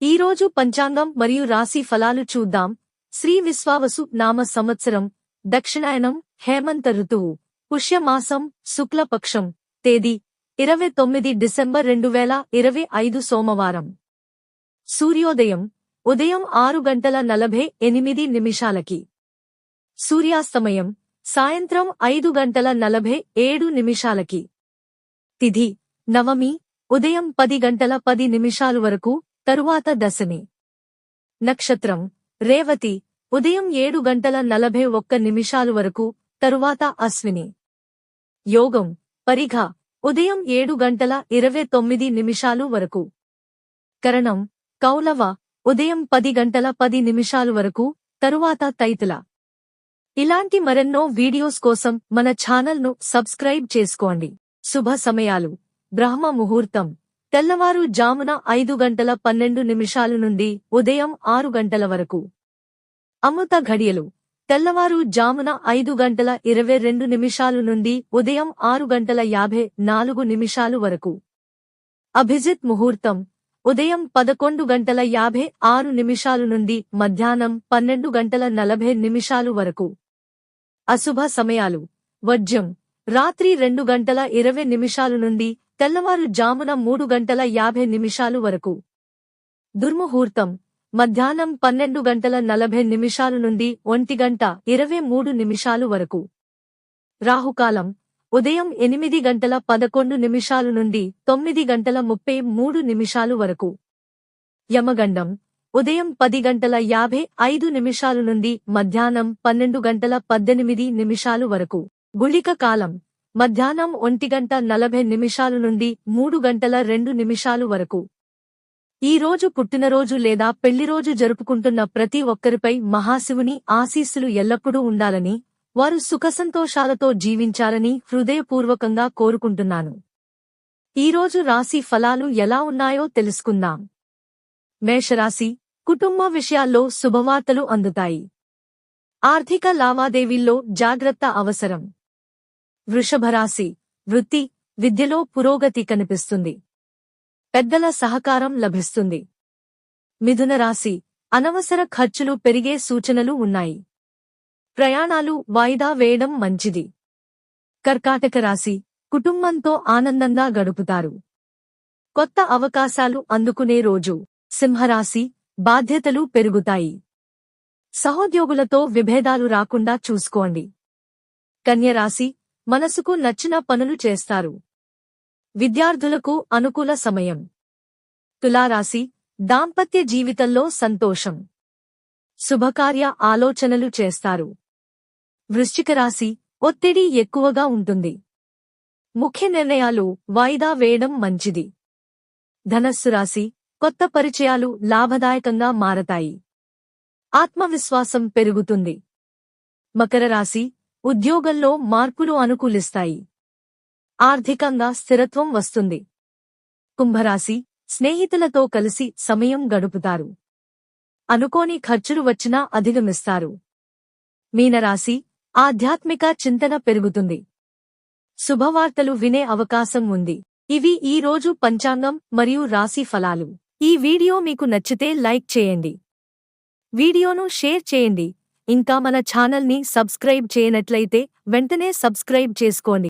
ఈరోజు పంచాంగం మరియు రాశి ఫలాలు చూద్దాం. శ్రీ విశ్వావసు నామ సంవత్సరం, దక్షిణాయనం, హేమంత ఋతువు, పుష్యమాసం, శుక్లపక్షం, తేదీ 29 డిసెంబర్ 2025 సోమవారం. సూర్యోదయం ఉదయం 6:48 సూర్యాస్తమయం సాయంత్రం 5:47 తిథి నవమి ఉదయం 10:10 వరకు, తరువాత దశమి. నక్షత్రం రేవతి ఉదయం 7:41 వరకు, తరువాత అశ్విని. యోగం పరిఘ ఉదయం 7:29 వరకు. కరణం కౌలవ ఉదయం 10:10 వరకు, తరువాత తైతుల. ఇలాంటి మరెన్నో వీడియోస్ కోసం మన ఛానల్ను సబ్స్క్రైబ్ చేసుకోండి. శుభ సమయాలు: బ్రహ్మ ముహూర్తం తెల్లవారు జామున 5:12 నుండి ఉదయం 6 వరకు. అమృత ఘడియలు తెల్లవారు జామున 5:22 నుండి ఉదయం 6:54 వరకు. అభిజిత్ ముహూర్తం ఉదయం 11:56 నుండి మధ్యాహ్నం 12:40 వరకు. అశుభ సమయాలు: వర్జ్యం రాత్రి 2:20 నుండి తెల్లవారు జామున 3:50 వరకు. దుర్ముహూర్తం మధ్యాహ్నం 12:40 నుండి 1:23 వరకు. రాహుకాలం ఉదయం 8:11 నుండి 9:33 వరకు. యమగండం ఉదయం 10:55 నుండి మధ్యాహ్నం 12:18 వరకు. గుళిక కాలం మధ్యాహ్నం 1:40 నుండి 3:02 వరకు. ఈ రోజు పుట్టినరోజు లేదా పెళ్లిరోజు జరుపుకుంటున్న ప్రతి ఒక్కరిపై మహాశివుని ఆశీస్సులు ఎల్లప్పుడూ ఉండాలని, వారు సుఖసంతోషాలతో జీవించాలని హృదయపూర్వకంగా కోరుకుంటున్నాను. ఈరోజు రాశి ఫలాలు ఎలా ఉన్నాయో తెలుసుకుందాం. మేషరాశి కుటుంబ విషయాల్లో శుభవార్తలు అందుతాయి. ఆర్థిక లావాదేవీల్లో జాగ్రత్త అవసరం. వృషభరాశి వృత్తి, విద్యలో పురోగతి కనిపిస్తుంది. పెద్దల సహకారం లభిస్తుంది. మిథున రాశి అనవసర ఖర్చులు పెరిగే సూచనలు ఉన్నాయి. ప్రయాణాలు వాయిదా వేయడం మంచిది. కర్కాటక రాశి కుటుంబంతో ఆనందంగా గడుపుతారు. కొత్త అవకాశాలు అందుకునే రోజు. సింహరాశి బాధ్యతలు పెరుగుతాయి. సహోద్యోగులతో విభేదాలు రాకుండా చూసుకోండి. కన్యరాశి మనసుకు నచ్చిన పనులు చేస్తారు. విద్యార్థులకు అనుకూల సమయం. తులారాశి దాంపత్య జీవితంలో సంతోషం. శుభకార్య ఆలోచనలు చేస్తారు. వృశ్చిక రాశి ఒత్తిడి ఎక్కువగా ఉంటుంది. ముఖ్య నిర్ణయాలు వాయిదా వేయడం మంచిది. ధనస్సు రాశి కొత్త పరిచయాలు లాభదాయకంగా మారతాయి. ఆత్మవిశ్వాసం పెరుగుతుంది. మకర రాశి ఉద్యోగంలో మార్పులు అనుకూలిస్తాయి. ఆర్థికంగా స్థిరత్వం వస్తుంది. కుంభరాశి స్నేహితులతో కలిసి సమయం గడుపుతారు. అనుకోని ఖర్చులు వచ్చినా అధిగమిస్తారు. మీనరాశి ఆధ్యాత్మిక చింతన పెరుగుతుంది. శుభవార్తలు వినే అవకాశం ఉంది. ఇవి ఈ రోజు పంచాంగం మరియు రాశి ఫలాలు. ఈ వీడియో మీకు నచ్చితే లైక్ చేయండి. వీడియోను షేర్ చేయండి. ఇంకా మన ఛానల్ని సబ్స్క్రైబ్ చేయనట్లయితే వెంటనే సబ్స్క్రైబ్ చేసుకోండి.